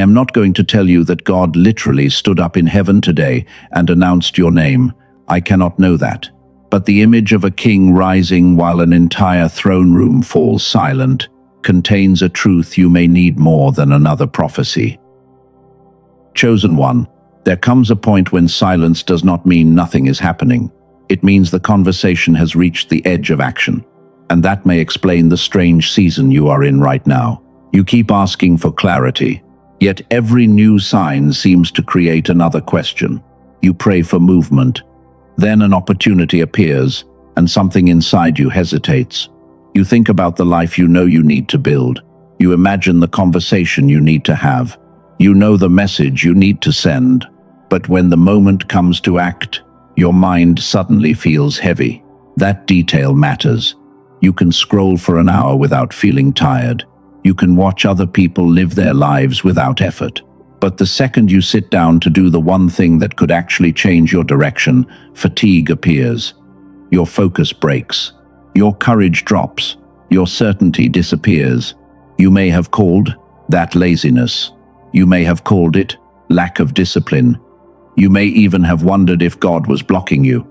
am not going to tell you that God literally stood up in heaven today and announced your name. I cannot know that. But the image of a king rising while an entire throne room falls silent contains a truth you may need more than another prophecy. Chosen one, there comes a point when silence does not mean nothing is happening. It means the conversation has reached the edge of action. And that may explain the strange season you are in right now. You keep asking for clarity, yet every new sign seems to create another question. You pray for movement. Then an opportunity appears, and something inside you hesitates. You think about the life you know you need to build. You imagine the conversation you need to have. You know the message you need to send. But when the moment comes to act, your mind suddenly feels heavy. That detail matters. You can scroll for an hour without feeling tired. You can watch other people live their lives without effort. But the second you sit down to do the one thing that could actually change your direction, fatigue appears. Your focus breaks. Your courage drops. Your certainty disappears. You may have called that laziness. You may have called it lack of discipline. You may even have wondered if God was blocking you.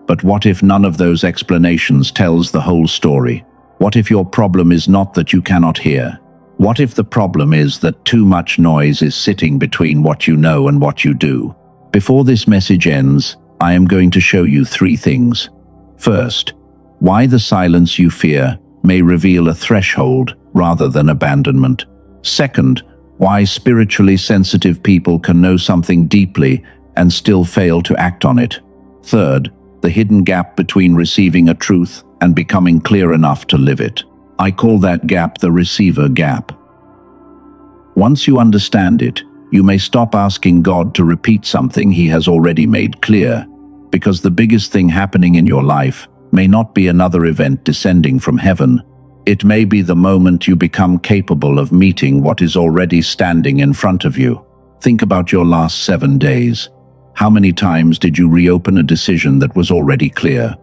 But what if none of those explanations tells the whole story? What if your problem is not that you cannot hear? What if the problem is that too much noise is sitting between what you know and what you do? Before this message ends, I am going to show you 3 things. First, why the silence you fear may reveal a threshold rather than abandonment. Second, why spiritually sensitive people can know something deeply and still fail to act on it. Third, the hidden gap between receiving a truth and becoming clear enough to live it. I call that gap the receiver gap. Once you understand it, you may stop asking God to repeat something He has already made clear, because the biggest thing happening in your life may not be another event descending from heaven. It may be the moment you become capable of meeting what is already standing in front of you. Think about your last 7 days. How many times did you reopen a decision that was already clear?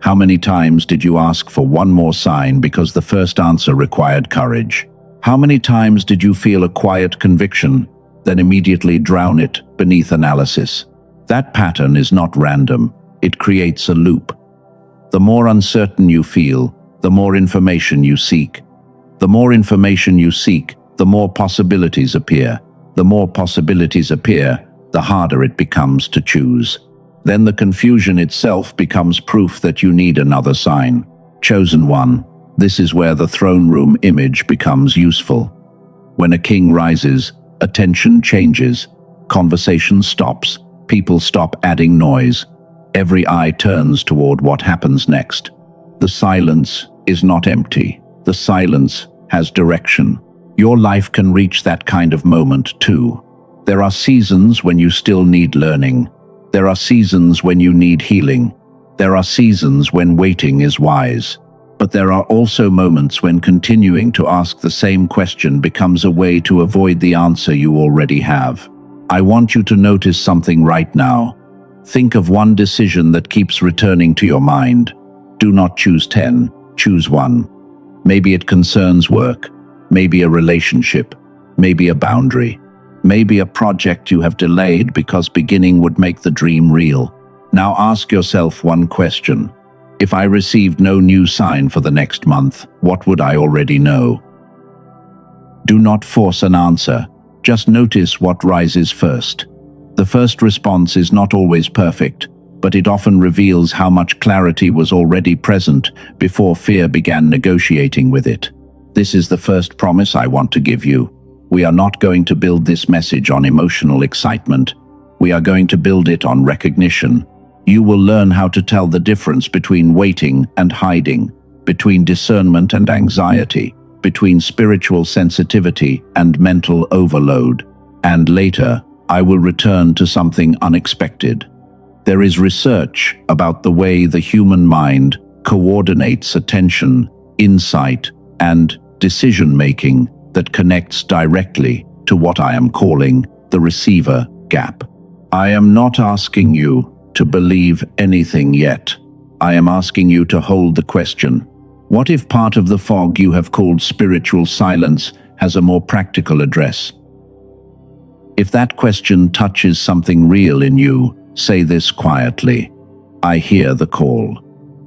How many times did you ask for one more sign because the first answer required courage? How many times did you feel a quiet conviction, then immediately drown it beneath analysis? That pattern is not random. It creates a loop. The more uncertain you feel, the more information you seek. The more information you seek, the more possibilities appear. The more possibilities appear, the harder it becomes to choose. Then the confusion itself becomes proof that you need another sign. Chosen one, this is where the throne room image becomes useful. When a king rises, attention changes, conversation stops, people stop adding noise. Every eye turns toward what happens next. The silence is not empty. The silence has direction. Your life can reach that kind of moment too. There are seasons when you still need learning. There are seasons when you need healing. There are seasons when waiting is wise. But there are also moments when continuing to ask the same question becomes a way to avoid the answer you already have. I want you to notice something right now. Think of one decision that keeps returning to your mind. Do not choose 10, choose 1. Maybe it concerns work, maybe a relationship, maybe a boundary. Maybe a project you have delayed because beginning would make the dream real. Now ask yourself one question. If I received no new sign for the next month, what would I already know? Do not force an answer. Just notice what rises first. The first response is not always perfect, but it often reveals how much clarity was already present before fear began negotiating with it. This is the first promise I want to give you. We are not going to build this message on emotional excitement. We are going to build it on recognition. You will learn how to tell the difference between waiting and hiding, between discernment and anxiety, between spiritual sensitivity and mental overload. And later, I will return to something unexpected. There is research about the way the human mind coordinates attention, insight, and decision-making that connects directly to what I am calling the receiver gap. I am not asking you to believe anything yet. I am asking you to hold the question. What if part of the fog you have called spiritual silence has a more practical address? If that question touches something real in you, say this quietly: I hear the call.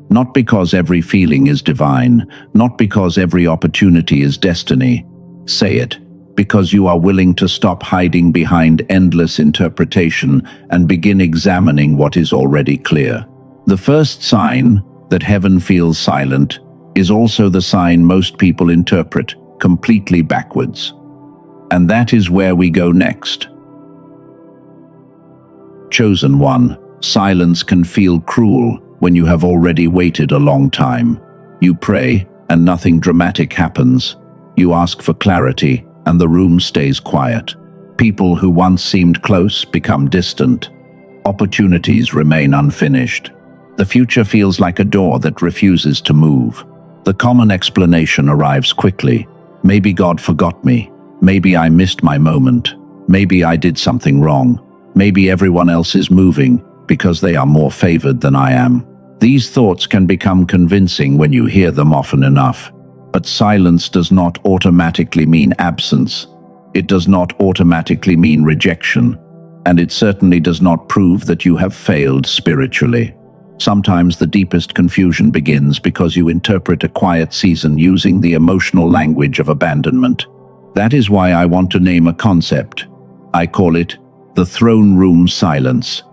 Not because every feeling is divine, not because every opportunity is destiny. Say it because you are willing to stop hiding behind endless interpretation and begin examining what is already clear. The first sign that heaven feels silent is also the sign most people interpret completely backwards. And that is where we go next. Chosen one, silence can feel cruel when you have already waited a long time. You pray, and nothing dramatic happens. You ask for clarity, and the room stays quiet. People who once seemed close become distant. Opportunities remain unfinished. The future feels like a door that refuses to move. The common explanation arrives quickly. Maybe God forgot me. Maybe I missed my moment. Maybe I did something wrong. Maybe everyone else is moving because they are more favored than I am. These thoughts can become convincing when you hear them often enough. But silence does not automatically mean absence. It does not automatically mean rejection. And it certainly does not prove that you have failed spiritually. Sometimes the deepest confusion begins because you interpret a quiet season using the emotional language of abandonment. That is why I want to name a concept. I call it the throne room silence.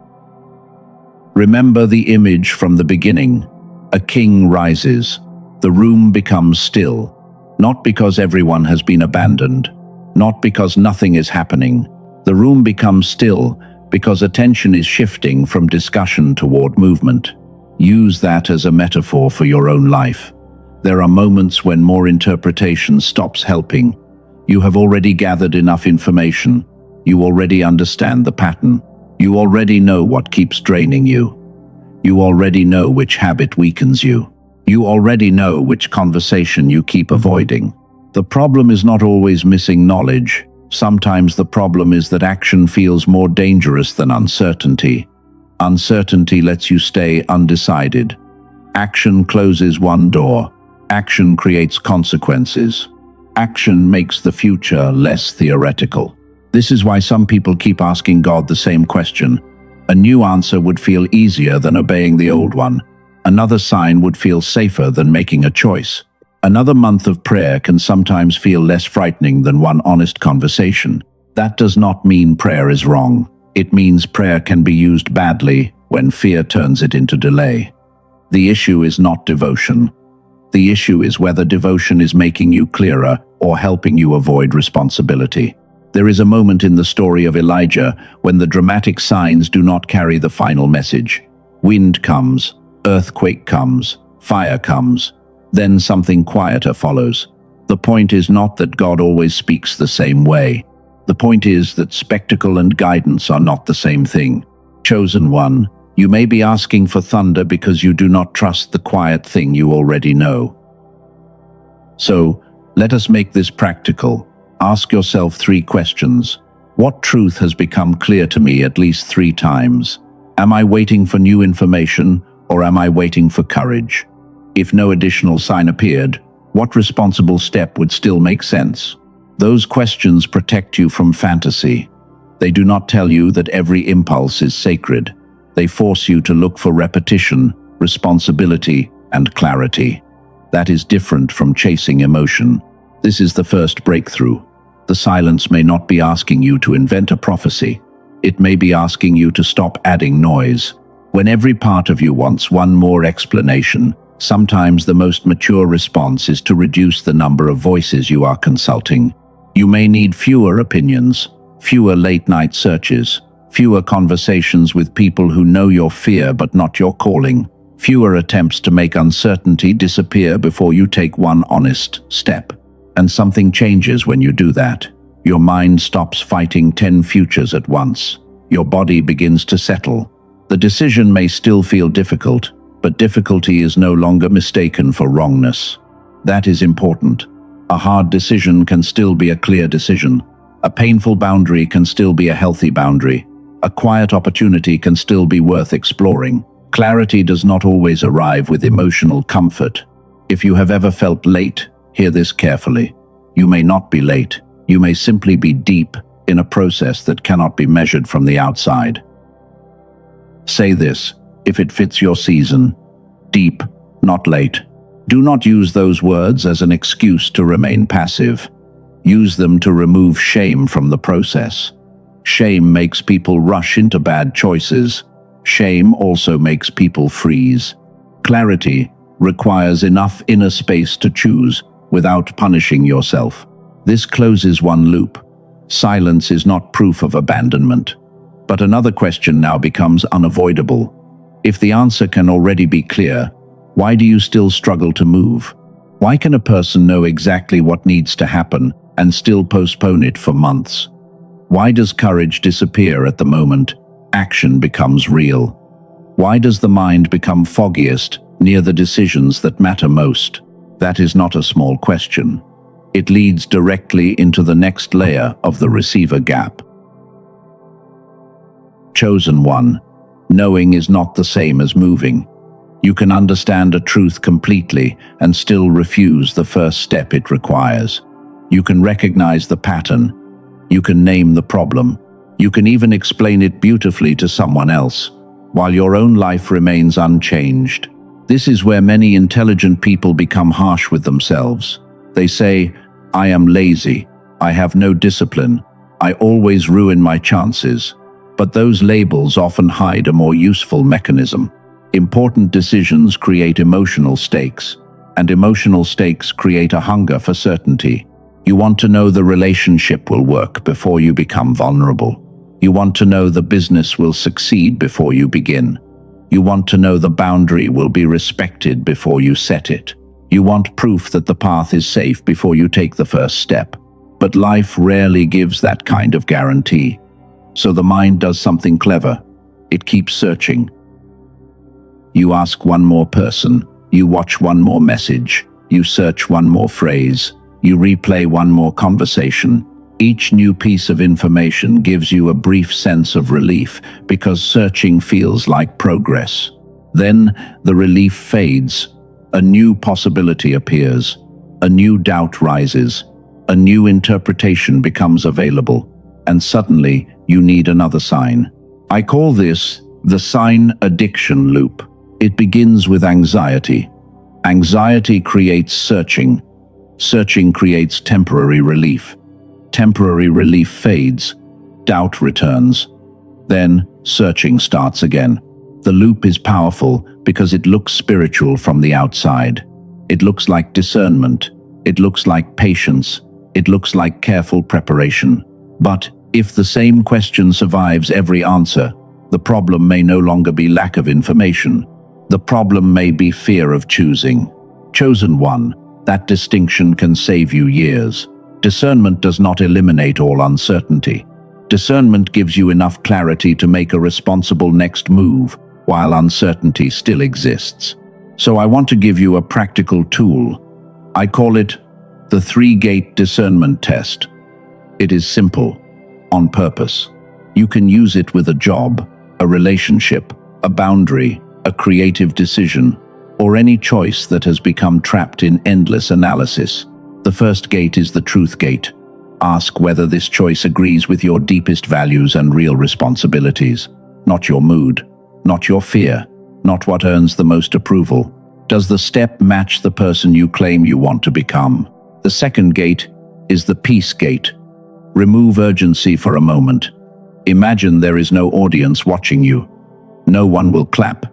Remember the image from the beginning. A king rises. The room becomes still. Not because everyone has been abandoned. Not because nothing is happening. The room becomes still because attention is shifting from discussion toward movement. Use that as a metaphor for your own life. There are moments when more interpretation stops helping. You have already gathered enough information. You already understand the pattern. You already know what keeps draining you. You already know which habit weakens you. You already know which conversation you keep avoiding. The problem is not always missing knowledge. Sometimes the problem is that action feels more dangerous than uncertainty. Uncertainty lets you stay undecided. Action closes one door. Action creates consequences. Action makes the future less theoretical. This is why some people keep asking God the same question. A new answer would feel easier than obeying the old one. Another sign would feel safer than making a choice. Another month of prayer can sometimes feel less frightening than one honest conversation. That does not mean prayer is wrong. It means prayer can be used badly when fear turns it into delay. The issue is not devotion. The issue is whether devotion is making you clearer or helping you avoid responsibility. There is a moment in the story of Elijah when the dramatic signs do not carry the final message. Wind comes, earthquake comes, fire comes. Then something quieter follows. The point is not that God always speaks the same way. The point is that spectacle and guidance are not the same thing. Chosen one, you may be asking for thunder because you do not trust the quiet thing you already know. So, let us make this practical. Ask yourself 3 questions. What truth has become clear to me at least 3 times? Am I waiting for new information, or am I waiting for courage? If no additional sign appeared, what responsible step would still make sense? Those questions protect you from fantasy. They do not tell you that every impulse is sacred. They force you to look for repetition, responsibility, and clarity. That is different from chasing emotion. This is the first breakthrough. The silence may not be asking you to invent a prophecy. It may be asking you to stop adding noise. When every part of you wants one more explanation, sometimes the most mature response is to reduce the number of voices you are consulting. You may need fewer opinions, fewer late-night searches, fewer conversations with people who know your fear but not your calling, fewer attempts to make uncertainty disappear before you take one honest step. And something changes when you do that. Your mind stops fighting 10 futures at once. Your body begins to settle. The decision may still feel difficult, but difficulty is no longer mistaken for wrongness. That is important. A hard decision can still be a clear decision. A painful boundary can still be a healthy boundary. A quiet opportunity can still be worth exploring. Clarity does not always arrive with emotional comfort. If you have ever felt late, hear this carefully. You may not be late. You may simply be deep, in a process that cannot be measured from the outside. Say this, if it fits your season: deep, not late. Do not use those words as an excuse to remain passive. Use them to remove shame from the process. Shame makes people rush into bad choices. Shame also makes people freeze. Clarity requires enough inner space to choose without punishing yourself. This closes one loop. Silence is not proof of abandonment. But another question now becomes unavoidable. If the answer can already be clear, why do you still struggle to move? Why can a person know exactly what needs to happen and still postpone it for months? Why does courage disappear at the moment action becomes real? Why does the mind become foggiest near the decisions that matter most? That is not a small question. It leads directly into the next layer of the receiver gap. Chosen one. Knowing is not the same as moving. You can understand a truth completely and still refuse the first step it requires. You can recognize the pattern. You can name the problem. You can even explain it beautifully to someone else, while your own life remains unchanged. This is where many intelligent people become harsh with themselves. They say, "I am lazy. I have no discipline. I always ruin my chances." But those labels often hide a more useful mechanism. Important decisions create emotional stakes, and emotional stakes create a hunger for certainty. You want to know the relationship will work before you become vulnerable. You want to know the business will succeed before you begin. You want to know the boundary will be respected before you set it. You want proof that the path is safe before you take the first step. But life rarely gives that kind of guarantee. So the mind does something clever. It keeps searching. You ask one more person, you watch one more message, you search one more phrase, you replay one more conversation. Each new piece of information gives you a brief sense of relief because searching feels like progress. Then the relief fades. A new possibility appears. A new doubt rises. A new interpretation becomes available. And suddenly you need another sign. I call this the sign addiction loop. It begins with anxiety. Anxiety creates searching. Searching creates temporary relief. Temporary relief fades. Doubt returns. Then searching starts again. The loop is powerful because it looks spiritual from the outside. It looks like discernment. It looks like patience. It looks like careful preparation. But if the same question survives every answer, the problem may no longer be lack of information. The problem may be fear of choosing. Chosen one, that distinction can save you years. Discernment does not eliminate all uncertainty. Discernment gives you enough clarity to make a responsible next move, while uncertainty still exists. So I want to give you a practical tool. I call it the 3-gate discernment test. It is simple, on purpose. You can use it with a job, a relationship, a boundary, a creative decision, or any choice that has become trapped in endless analysis. The first gate is the truth gate. Ask whether this choice agrees with your deepest values and real responsibilities. Not your mood, not your fear, not what earns the most approval. Does the step match the person you claim you want to become? The second gate is the peace gate. Remove urgency for a moment. Imagine there is no audience watching you. No one will clap.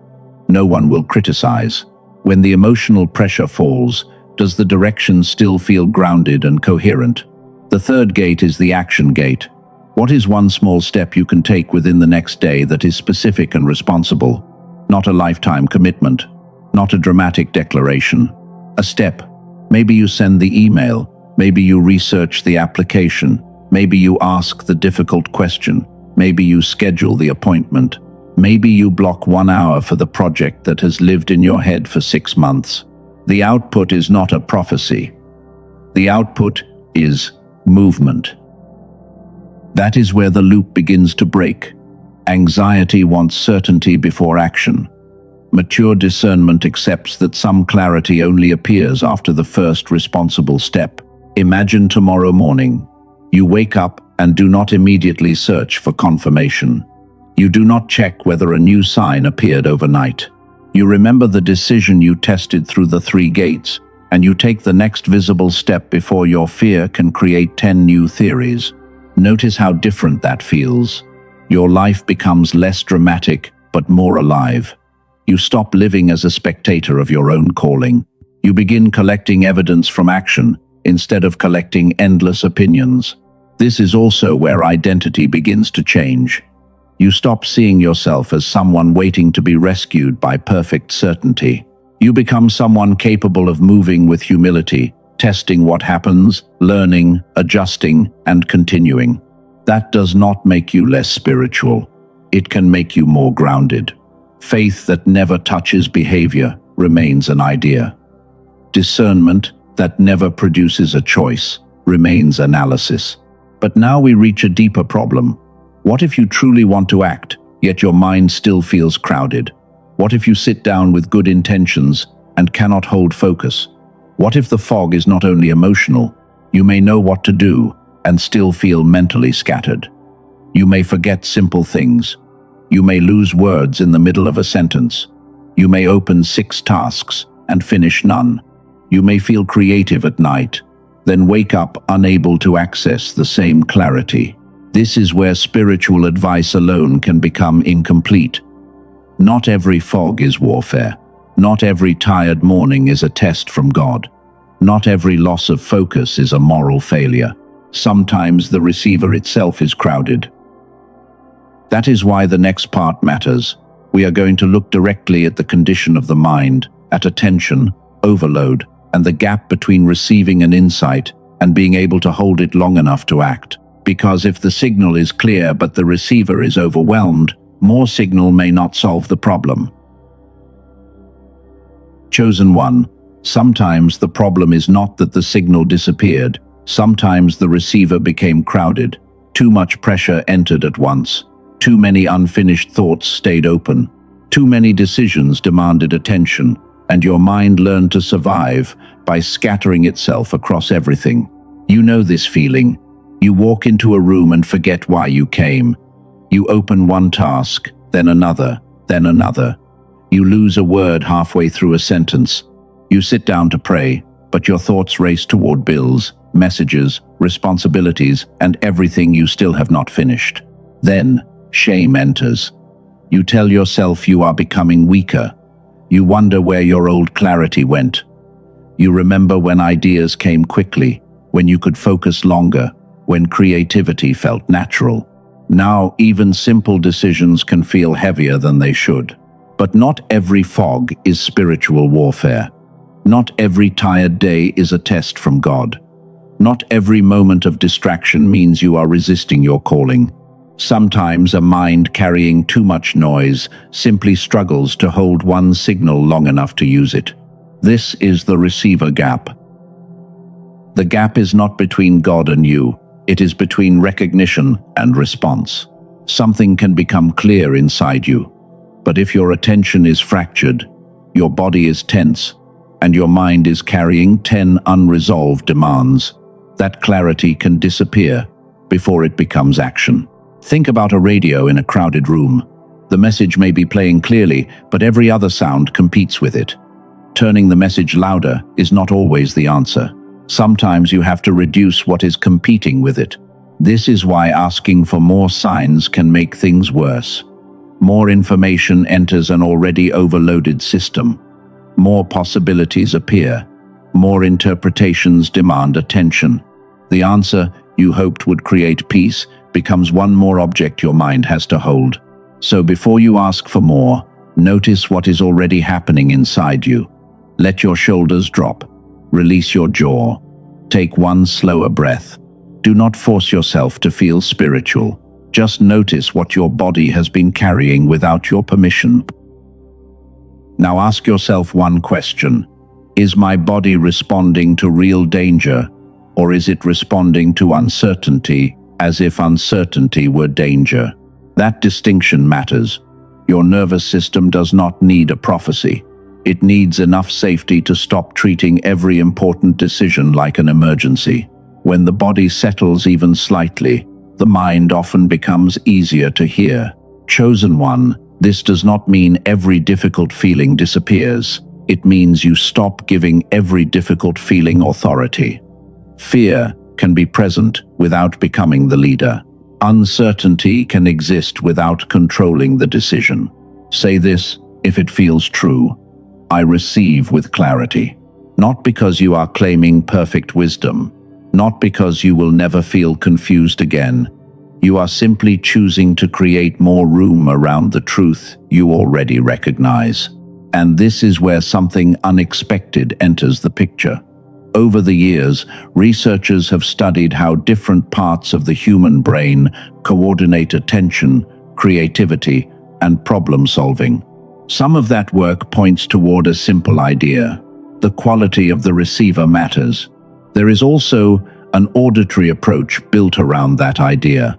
No one will criticize. When the emotional pressure falls, does the direction still feel grounded and coherent? The third gate is the action gate. What is one small step you can take within the next day that is specific and responsible? Not a lifetime commitment. Not a dramatic declaration. A step. Maybe you send the email. Maybe you research the application. Maybe you ask the difficult question. Maybe you schedule the appointment. Maybe you block 1 hour for the project that has lived in your head for 6 months. The output is not a prophecy. The output is movement. That is where the loop begins to break. Anxiety wants certainty before action. Mature discernment accepts that some clarity only appears after the first responsible step. Imagine tomorrow morning. You wake up and do not immediately search for confirmation. You do not check whether a new sign appeared overnight. You remember the decision you tested through the 3 gates, and you take the next visible step before your fear can create 10 new theories. Notice how different that feels. Your life becomes less dramatic, but more alive. You stop living as a spectator of your own calling. You begin collecting evidence from action, instead of collecting endless opinions. This is also where identity begins to change. You stop seeing yourself as someone waiting to be rescued by perfect certainty. You become someone capable of moving with humility, testing what happens, learning, adjusting, and continuing. That does not make you less spiritual. It can make you more grounded. Faith that never touches behavior remains an idea. Discernment that never produces a choice remains analysis. But now we reach a deeper problem. What if you truly want to act, yet your mind still feels crowded? What if you sit down with good intentions and cannot hold focus? What if the fog is not only emotional? You may know what to do and still feel mentally scattered. You may forget simple things. You may lose words in the middle of a sentence. You may open 6 tasks and finish none. You may feel creative at night, then wake up unable to access the same clarity. This is where spiritual advice alone can become incomplete. Not every fog is warfare. Not every tired morning is a test from God. Not every loss of focus is a moral failure. Sometimes the receiver itself is crowded. That is why the next part matters. We are going to look directly at the condition of the mind, at attention, overload, and the gap between receiving an insight and being able to hold it long enough to act. Because if the signal is clear but the receiver is overwhelmed, more signal may not solve the problem. Chosen one. Sometimes the problem is not that the signal disappeared. Sometimes the receiver became crowded. Too much pressure entered at once. Too many unfinished thoughts stayed open. Too many decisions demanded attention, and your mind learned to survive by scattering itself across everything. You know this feeling. You walk into a room and forget why you came. You open one task, then another, then another. You lose a word halfway through a sentence. You sit down to pray, but your thoughts race toward bills, messages, responsibilities, and everything you still have not finished. Then, shame enters. You tell yourself you are becoming weaker. You wonder where your old clarity went. You remember when ideas came quickly, when you could focus longer, when creativity felt natural. Now, even simple decisions can feel heavier than they should. But not every fog is spiritual warfare. Not every tired day is a test from God. Not every moment of distraction means you are resisting your calling. Sometimes a mind carrying too much noise simply struggles to hold one signal long enough to use it. This is the receiver gap. The gap is not between God and you. It is between recognition and response. Something can become clear inside you, but if your attention is fractured, your body is tense, and your mind is carrying 10 unresolved demands, that clarity can disappear before it becomes action. Think about a radio in a crowded room. The message may be playing clearly, but every other sound competes with it. Turning the message louder is not always the answer. Sometimes you have to reduce what is competing with it. This is why asking for more signs can make things worse. More information enters an already overloaded system. More possibilities appear. More interpretations demand attention. The answer you hoped would create peace becomes one more object your mind has to hold. So before you ask for more, notice what is already happening inside you. Let your shoulders drop. Release your jaw. Take one slower breath. Do not force yourself to feel spiritual. Just notice what your body has been carrying without your permission. Now ask yourself one question. Is my body responding to real danger, or is it responding to uncertainty, as if uncertainty were danger? That distinction matters. Your nervous system does not need a prophecy. It needs enough safety to stop treating every important decision like an emergency. When the body settles even slightly, the mind often becomes easier to hear. Chosen one, this does not mean every difficult feeling disappears. It means you stop giving every difficult feeling authority. Fear can be present without becoming the leader. Uncertainty can exist without controlling the decision. Say this if it feels true. I receive with clarity. Not because you are claiming perfect wisdom, not because you will never feel confused again. You are simply choosing to create more room around the truth you already recognize. And this is where something unexpected enters the picture. Over the years, researchers have studied how different parts of the human brain coordinate attention, creativity, and problem-solving. Some of that work points toward a simple idea. The quality of the receiver matters. There is also an auditory approach built around that idea.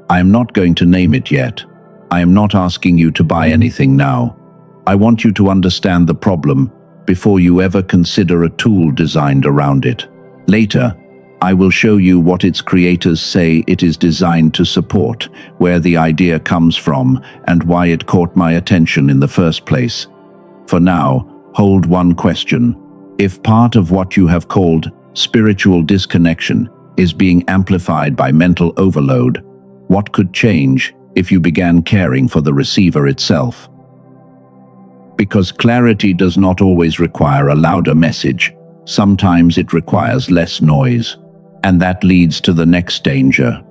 I am not going to name it yet. I am not asking you to buy anything now. I want you to understand the problem before you ever consider a tool designed around it. Later, I will show you what its creators say it is designed to support, where the idea comes from, and why it caught my attention in the first place. For now, hold one question. If part of what you have called spiritual disconnection is being amplified by mental overload, what could change if you began caring for the receiver itself? Because clarity does not always require a louder message. Sometimes it requires less noise. And that leads to the next danger.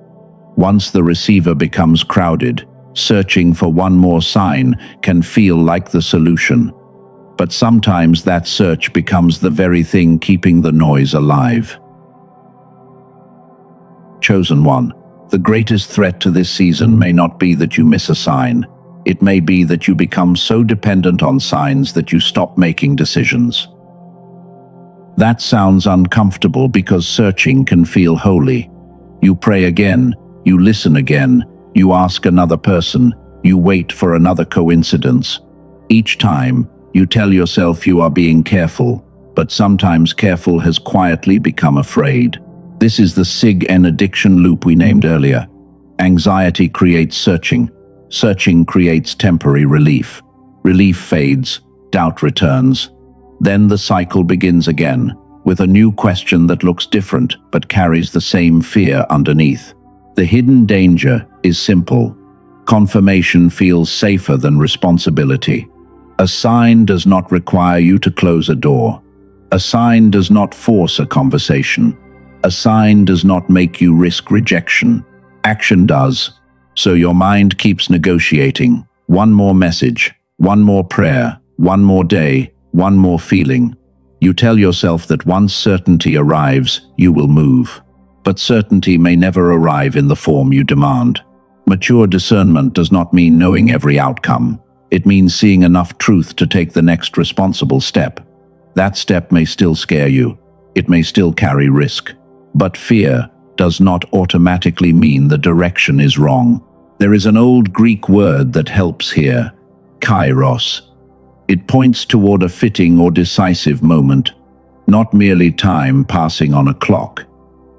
Once the receiver becomes crowded, searching for one more sign can feel like the solution. But sometimes that search becomes the very thing keeping the noise alive. Chosen one, the greatest threat to this season may not be that you miss a sign. It may be that you become so dependent on signs that you stop making decisions. That sounds uncomfortable because searching can feel holy. You pray again, you listen again, you ask another person, you wait for another coincidence. Each time, you tell yourself you are being careful, but sometimes careful has quietly become afraid. This is the SIG-N addiction loop we named earlier. Anxiety creates searching. Searching creates temporary relief. Relief fades, doubt returns. Then the cycle begins again, with a new question that looks different but carries the same fear underneath. The hidden danger is simple. Confirmation feels safer than responsibility. A sign does not require you to close a door. A sign does not force a conversation. A sign does not make you risk rejection. Action does. So your mind keeps negotiating. One more message, one more prayer, one more day, one more feeling. You tell yourself that once certainty arrives, you will move. But certainty may never arrive in the form you demand. Mature discernment does not mean knowing every outcome. It means seeing enough truth to take the next responsible step. That step may still scare you. It may still carry risk. But fear does not automatically mean the direction is wrong. There is an old Greek word that helps here, kairos. It points toward a fitting or decisive moment, not merely time passing on a clock.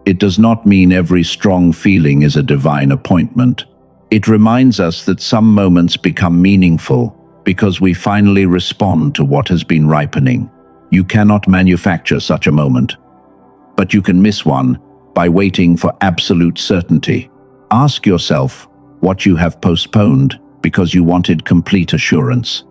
It does not mean every strong feeling is a divine appointment. It reminds us that some moments become meaningful because we finally respond to what has been ripening. You cannot manufacture such a moment, but you can miss one by waiting for absolute certainty. Ask yourself what you have postponed because you wanted complete assurance.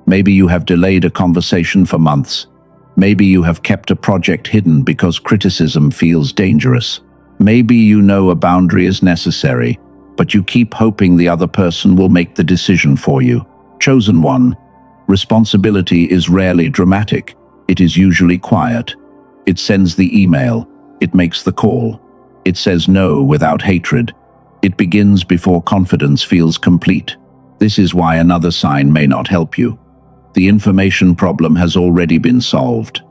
Maybe you have delayed a conversation for months. Maybe you have kept a project hidden because criticism feels dangerous. Maybe you know a boundary is necessary, but you keep hoping the other person will make the decision for you. Chosen one, responsibility is rarely dramatic. It is usually quiet. It sends the email. It makes the call. It says no without hatred. It begins before confidence feels complete. This is why another sign may not help you. The information problem has already been solved.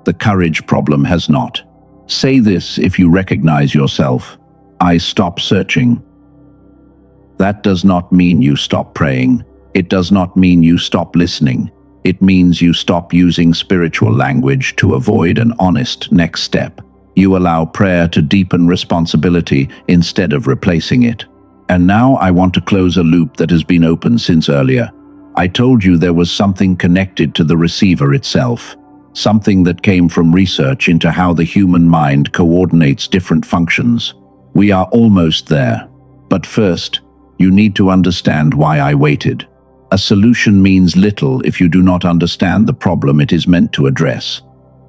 The courage problem has not. Say this if you recognize yourself. I stop searching. That does not mean you stop praying. It does not mean you stop listening. It means you stop using spiritual language to avoid an honest next step. You allow prayer to deepen responsibility instead of replacing it. And now I want to close a loop that has been open since earlier. I told you there was something connected to the receiver itself, something that came from research into how the human mind coordinates different functions. We are almost there. But first, you need to understand why I waited. A solution means little if you do not understand the problem it is meant to address.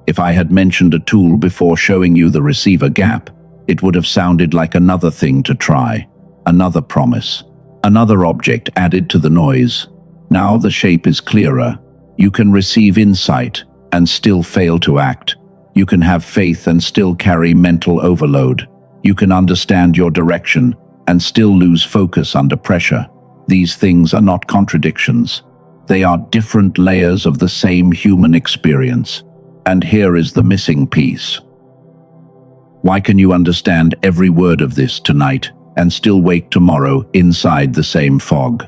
If I had mentioned a tool before showing you the receiver gap, it would have sounded like another thing to try, another promise, another object added to the noise. Now the shape is clearer. You can receive insight and still fail to act. You can have faith and still carry mental overload. You can understand your direction and still lose focus under pressure. These things are not contradictions. They are different layers of the same human experience. And here is the missing piece. Why can you understand every word of this tonight and still wake tomorrow inside the same fog?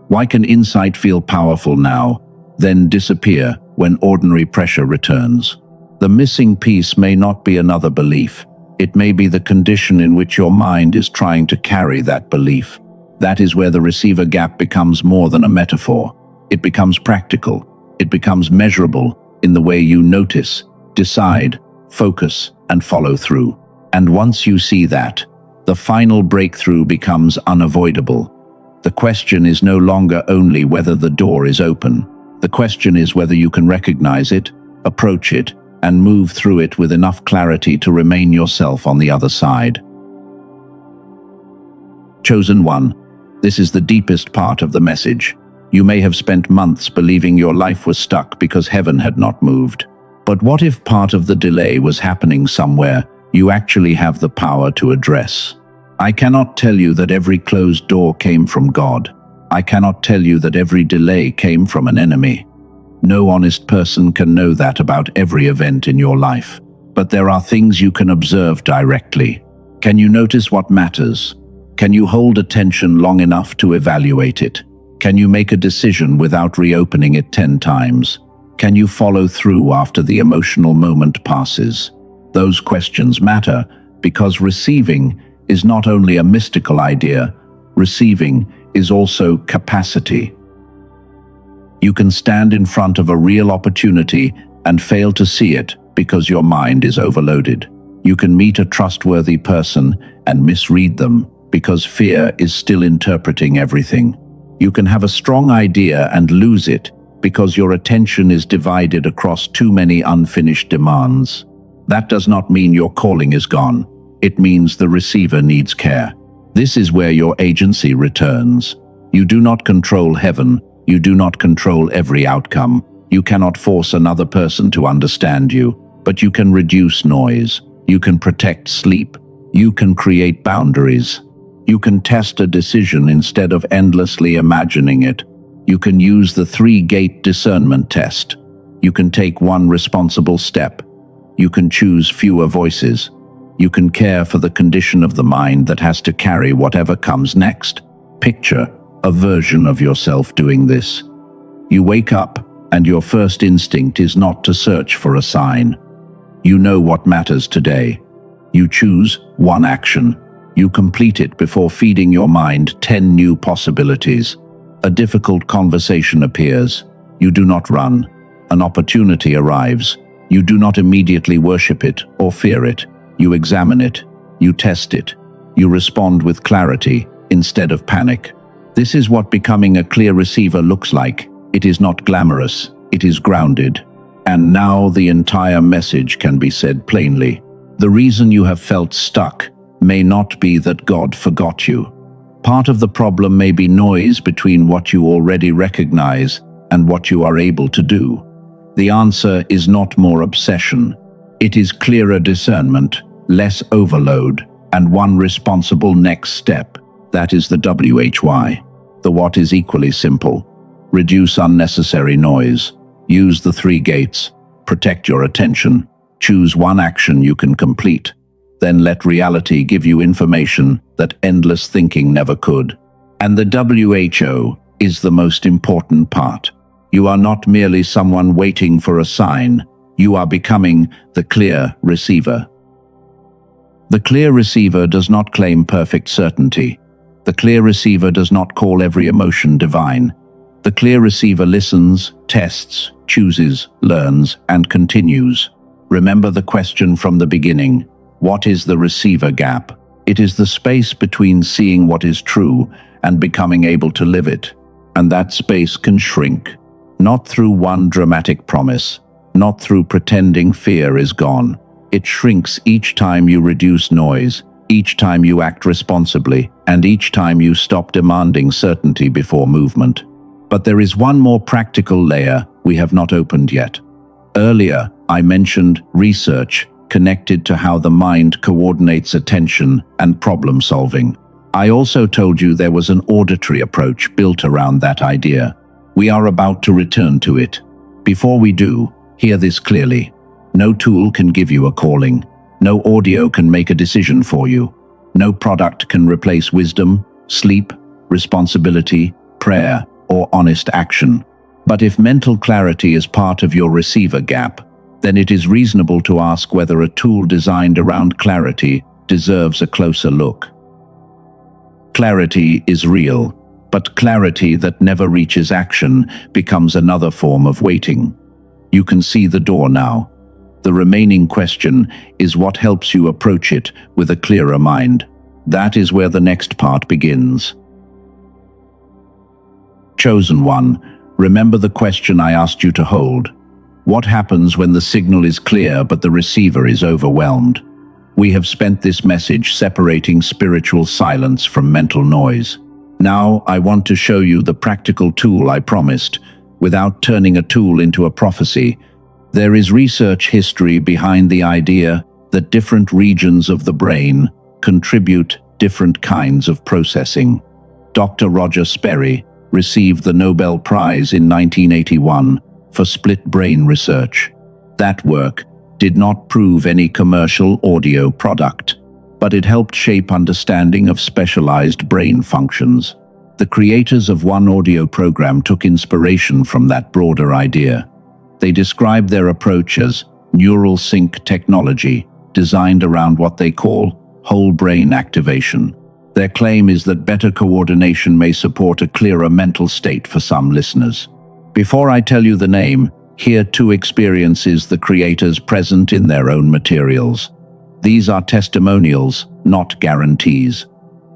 Why can insight feel powerful now, then disappear when ordinary pressure returns? The missing piece may not be another belief. It may be the condition in which your mind is trying to carry that belief. That is where the receiver gap becomes more than a metaphor. It becomes practical. It becomes measurable in the way you notice, decide, focus, and follow through. And once you see that, the final breakthrough becomes unavoidable. The question is no longer only whether the door is open. The question is whether you can recognize it, approach it, and move through it with enough clarity to remain yourself on the other side. Chosen one, this is the deepest part of the message. You may have spent months believing your life was stuck because heaven had not moved. But what if part of the delay was happening somewhere you actually have the power to address? I cannot tell you that every closed door came from God. I cannot tell you that every delay came from an enemy. No honest person can know that about every event in your life. But there are things you can observe directly. Can you notice what matters? Can you hold attention long enough to evaluate it? Can you make a decision without reopening it 10 times? Can you follow through after the emotional moment passes? Those questions matter because receiving is not only a mystical idea, receiving is also capacity. You can stand in front of a real opportunity and fail to see it because your mind is overloaded. You can meet a trustworthy person and misread them because fear is still interpreting everything. You can have a strong idea and lose it because your attention is divided across too many unfinished demands. That does not mean your calling is gone. It means the receiver needs care. This is where your agency returns. You do not control heaven. You do not control every outcome. You cannot force another person to understand you, but you can reduce noise. You can protect sleep. You can create boundaries. You can test a decision instead of endlessly imagining it. You can use the 3-gate discernment test. You can take one responsible step. You can choose fewer voices. You can care for the condition of the mind that has to carry whatever comes next. Picture a version of yourself doing this. You wake up, and your first instinct is not to search for a sign. You know what matters today. You choose one action. You complete it before feeding your mind 10 new possibilities. A difficult conversation appears. You do not run. An opportunity arrives. You do not immediately worship it or fear it. You examine it. You test it. You respond with clarity instead of panic. This is what becoming a clear receiver looks like. It is not glamorous. It is grounded. And now the entire message can be said plainly. The reason you have felt stuck may not be that God forgot you. Part of the problem may be noise between what you already recognize and what you are able to do. The answer is not more obsession. It is clearer discernment, less overload, and one responsible next step. That is the WHY. The what is equally simple. Reduce unnecessary noise. Use the 3 gates. Protect your attention. Choose one action you can complete. Then let reality give you information that endless thinking never could. And the WHO is the most important part. You are not merely someone waiting for a sign. You are becoming the clear receiver. The clear receiver does not claim perfect certainty. The clear receiver does not call every emotion divine. The clear receiver listens, tests, chooses, learns, and continues. Remember the question from the beginning. What is the receiver gap? It is the space between seeing what is true and becoming able to live it. And that space can shrink. Not through one dramatic promise, not through pretending fear is gone. It shrinks each time you reduce noise, each time you act responsibly, and each time you stop demanding certainty before movement. But there is one more practical layer we have not opened yet. Earlier, I mentioned research connected to how the mind coordinates attention and problem solving. I also told you there was an auditory approach built around that idea. We are about to return to it. Before we do, hear this clearly. No tool can give you a calling. No audio can make a decision for you. No product can replace wisdom, sleep, responsibility, prayer, or honest action. But if mental clarity is part of your receiver gap, then it is reasonable to ask whether a tool designed around clarity deserves a closer look. Clarity is real, but clarity that never reaches action becomes another form of waiting. You can see the door now. The remaining question is what helps you approach it with a clearer mind. That is where the next part begins. Chosen one, remember the question I asked you to hold. What happens when the signal is clear but the receiver is overwhelmed? We have spent this message separating spiritual silence from mental noise. Now I want to show you the practical tool I promised, without turning a tool into a prophecy. There is research history behind the idea that different regions of the brain contribute different kinds of processing. Dr. Roger Sperry received the Nobel Prize in 1981 for split brain research. That work did not prove any commercial audio product, but it helped shape understanding of specialized brain functions. The creators of one audio program took inspiration from that broader idea. They described their approach as neural sync technology, designed around what they call whole brain activation. Their claim is that better coordination may support a clearer mental state for some listeners. Before I tell you the name, hear two experiences the creators present in their own materials. These are testimonials, not guarantees.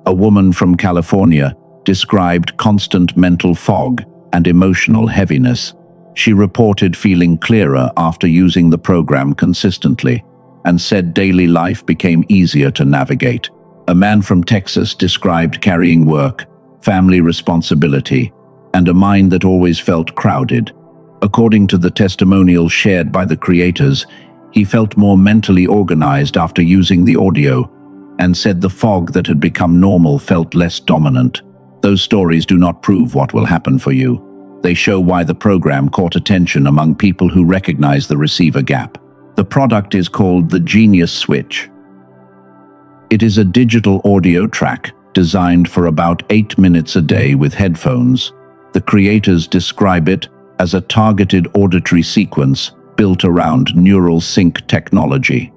A woman from California described constant mental fog and emotional heaviness. She reported feeling clearer after using the program consistently, and said daily life became easier to navigate. A man from Texas described carrying work, family responsibility, and a mind that always felt crowded. According to the testimonial shared by the creators, he felt more mentally organized after using the audio, and said the fog that had become normal felt less dominant. Those stories do not prove what will happen for you. They show why the program caught attention among people who recognize the receiver gap. The product is called the Genius Switch. It is a digital audio track designed for about 8 minutes a day with headphones. The creators describe it as a targeted auditory sequence built around neural sync technology.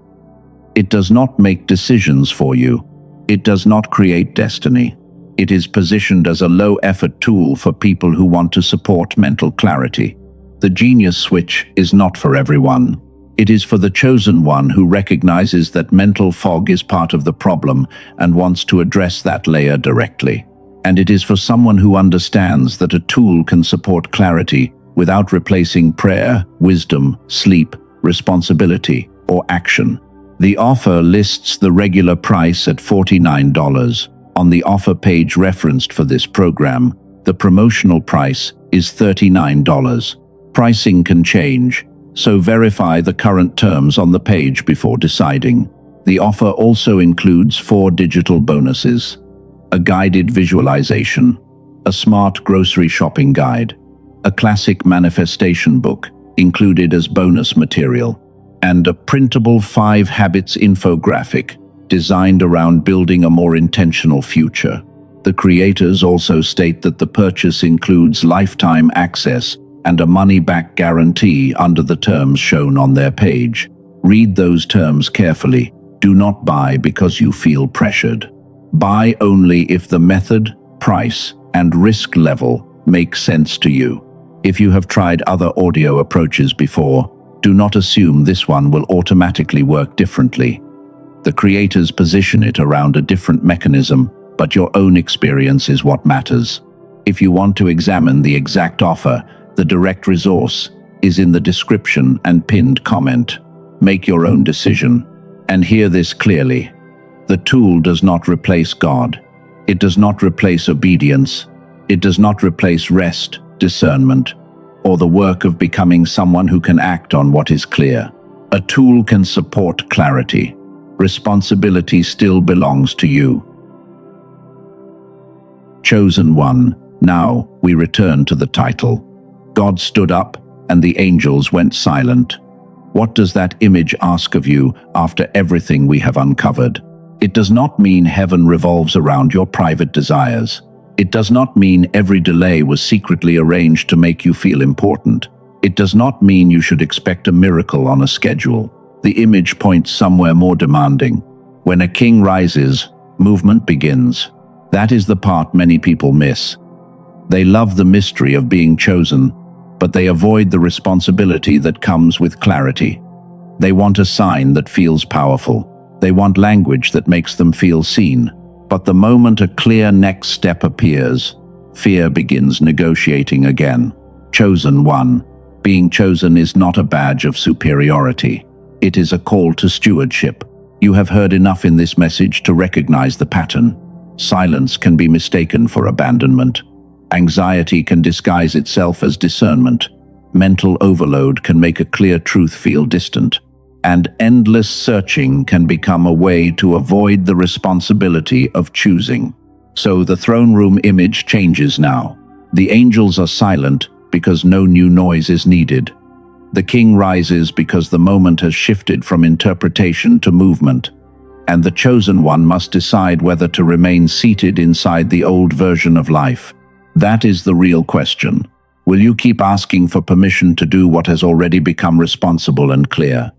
It does not make decisions for you. It does not create destiny. It is positioned as a low-effort tool for people who want to support mental clarity. The Genius Switch is not for everyone. It is for the chosen one who recognizes that mental fog is part of the problem and wants to address that layer directly. And it is for someone who understands that a tool can support clarity without replacing prayer, wisdom, sleep, responsibility, or action. The offer lists the regular price at $49. On the offer page referenced for this program, the promotional price is $39. Pricing can change, so verify the current terms on the page before deciding. The offer also includes 4 digital bonuses: a guided visualization, a smart grocery shopping guide, a classic manifestation book included as bonus material, and a printable 5 habits infographic designed around building a more intentional future. The creators also state that the purchase includes lifetime access and a money-back guarantee under the terms shown on their page. Read those terms carefully. Do not buy because you feel pressured. Buy only if the method, price, and risk level make sense to you. If you have tried other audio approaches before, do not assume this one will automatically work differently. The creators position it around a different mechanism, but your own experience is what matters. If you want to examine the exact offer, the direct resource is in the description and pinned comment. Make your own decision. And hear this clearly. The tool does not replace God. It does not replace obedience. It does not replace rest, discernment, or the work of becoming someone who can act on what is clear. A tool can support clarity. Responsibility still belongs to you. Chosen one. Now we return to the title. God stood up, and the angels went silent. What does that image ask of you after everything we have uncovered? It does not mean heaven revolves around your private desires. It does not mean every delay was secretly arranged to make you feel important. It does not mean you should expect a miracle on a schedule. The image points somewhere more demanding. When a king rises, movement begins. That is the part many people miss. They love the mystery of being chosen, but they avoid the responsibility that comes with clarity. They want a sign that feels powerful. They want language that makes them feel seen. But the moment a clear next step appears, fear begins negotiating again. Chosen one. Being chosen is not a badge of superiority. It is a call to stewardship. You have heard enough in this message to recognize the pattern. Silence can be mistaken for abandonment. Anxiety can disguise itself as discernment. Mental overload can make a clear truth feel distant. And endless searching can become a way to avoid the responsibility of choosing. So the throne room image changes now. The angels are silent because no new noise is needed. The king rises because the moment has shifted from interpretation to movement. And the chosen one must decide whether to remain seated inside the old version of life. That is the real question. Will you keep asking for permission to do what has already become responsible and clear?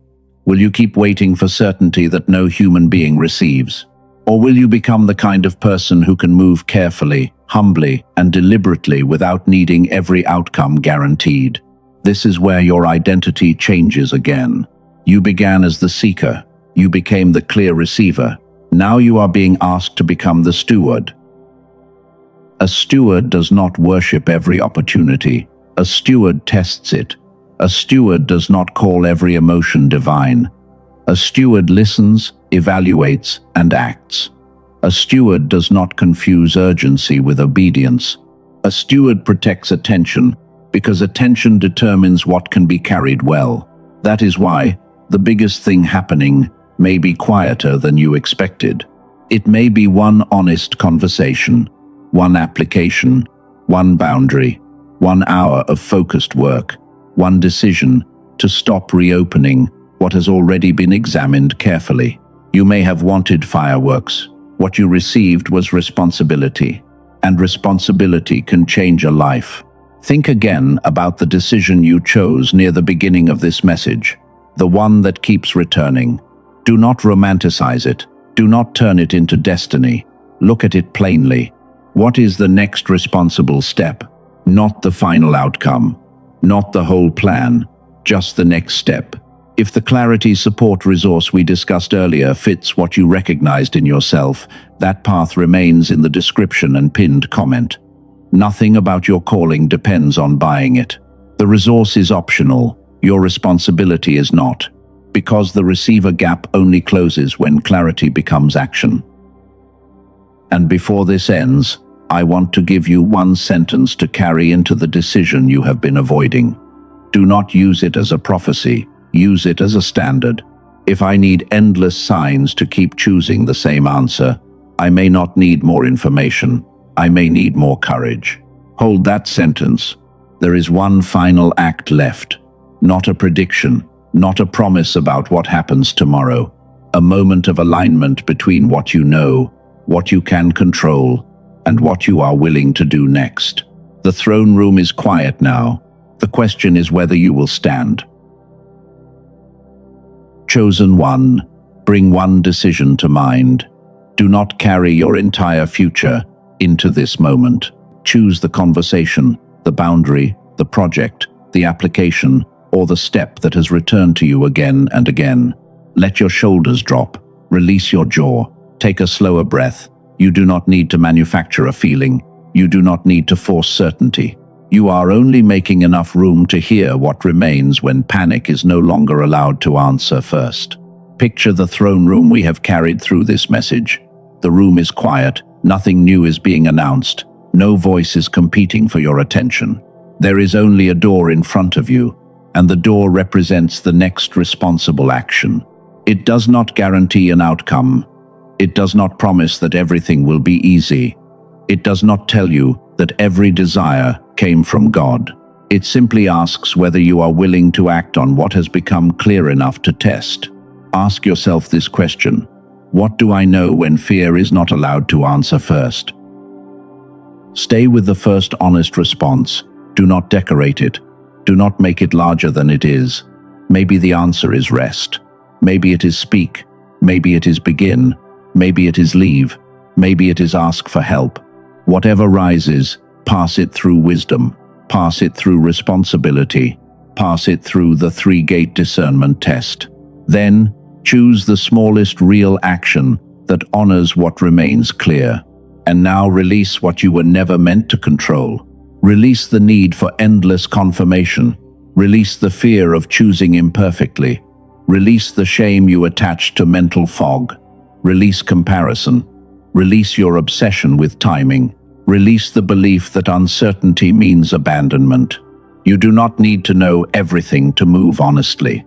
Will you keep waiting for certainty that no human being receives? Or will you become the kind of person who can move carefully, humbly, and deliberately without needing every outcome guaranteed? This is where your identity changes again. You began as the seeker. You became the clear receiver. Now you are being asked to become the steward. A steward does not worship every opportunity. A steward tests it. A steward does not call every emotion divine. A steward listens, evaluates, and acts. A steward does not confuse urgency with obedience. A steward protects attention, because attention determines what can be carried well. That is why the biggest thing happening may be quieter than you expected. It may be one honest conversation, one application, one boundary, 1 hour of focused work, one decision to stop reopening what has already been examined carefully. You may have wanted fireworks. What you received was responsibility, and responsibility can change a life. Think again about the decision you chose near the beginning of this message, the one that keeps returning. Do not romanticize it. Do not turn it into destiny. Look at it plainly. What is the next responsible step? Not the final outcome. Not the whole plan. Just the next step. If the clarity support resource we discussed earlier fits what you recognized in yourself, that path remains in the description and pinned comment. Nothing about your calling depends on buying it. The resource is optional. Your responsibility is not. Because the receiver gap only closes when clarity becomes action. And before this ends, I want to give you one sentence to carry into the decision you have been avoiding. Do not use it as a prophecy. Use it as a standard. If I need endless signs to keep choosing the same answer, I may not need more information. I may need more courage. Hold that sentence. There is one final act left. Not a prediction, not a promise about what happens tomorrow. A moment of alignment between what you know, what you can control, and what you are willing to do next. The throne room is quiet now. The question is whether you will stand. Chosen one, Bring one decision to mind. Do not carry your entire future into this moment. Choose the conversation, the boundary, the project, the application, or the step that has returned to you again and again. Let your shoulders drop. Release your jaw. Take a slower breath. You do not need to manufacture a feeling. You do not need to force certainty. You are only making enough room to hear what remains when panic is no longer allowed to answer first. Picture the throne room we have carried through this message. The room is quiet. Nothing new is being announced. No voice is competing for your attention. There is only a door in front of you, and the door represents the next responsible action. It does not guarantee an outcome. It does not promise that everything will be easy. It does not tell you that every desire came from God. It simply asks whether you are willing to act on what has become clear enough to test. Ask yourself this question: what do I know when fear is not allowed to answer first? Stay with the first honest response. Do not decorate it. Do not make it larger than it is. Maybe the answer is rest. Maybe it is speak. Maybe it is begin. Maybe it is leave. Maybe it is ask for help. Whatever rises, pass it through wisdom. Pass it through responsibility. Pass it through the three-gate discernment test. Then, choose the smallest real action that honors what remains clear. And now release what you were never meant to control. Release the need for endless confirmation. Release the fear of choosing imperfectly. Release the shame you attached to mental fog. Release comparison. Release your obsession with timing. Release the belief that uncertainty means abandonment. You do not need to know everything to move honestly.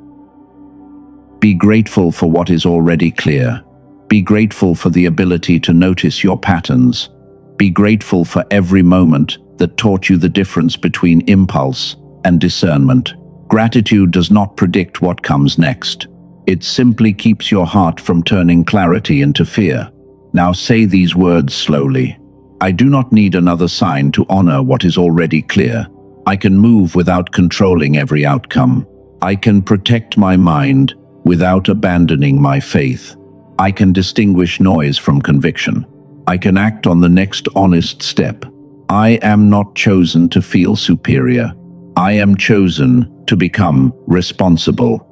Be grateful for what is already clear. Be grateful for the ability to notice your patterns. Be grateful for every moment that taught you the difference between impulse and discernment. Gratitude does not predict what comes next. It simply keeps your heart from turning clarity into fear. Now say these words slowly. I do not need another sign to honor what is already clear. I can move without controlling every outcome. I can protect my mind without abandoning my faith. I can distinguish noise from conviction. I can act on the next honest step. I am not chosen to feel superior. I am chosen to become responsible.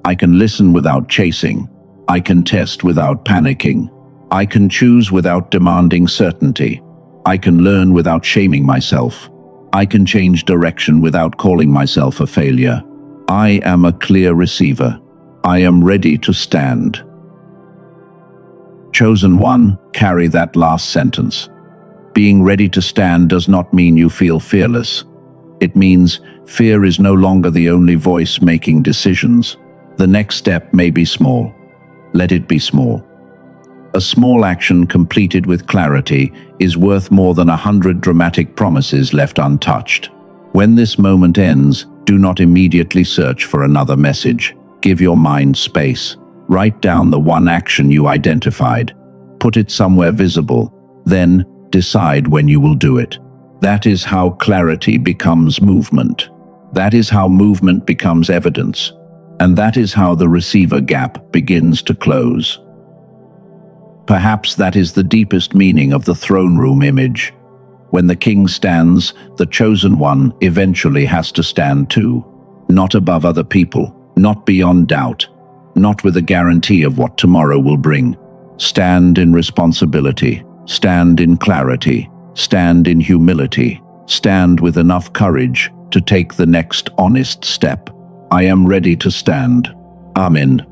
I can listen without chasing. I can test without panicking. I can choose without demanding certainty. I can learn without shaming myself. I can change direction without calling myself a failure. I am a clear receiver. I am ready to stand. Chosen one, carry that last sentence. Being ready to stand does not mean you feel fearless. It means fear is no longer the only voice making decisions. The next step may be small. Let it be small. A small action completed with clarity is worth more than 100 dramatic promises left untouched. When this moment ends, do not immediately search for another message. Give your mind space. Write down the one action you identified. Put it somewhere visible. Then decide when you will do it. That is how clarity becomes movement. That is how movement becomes evidence. And that is how the receiver gap begins to close. Perhaps that is the deepest meaning of the throne room image. When the king stands, the chosen one eventually has to stand too. Not above other people, not beyond doubt, not with a guarantee of what tomorrow will bring. Stand in responsibility, stand in clarity, stand in humility, stand with enough courage to take the next honest step. I am ready to stand. Amen.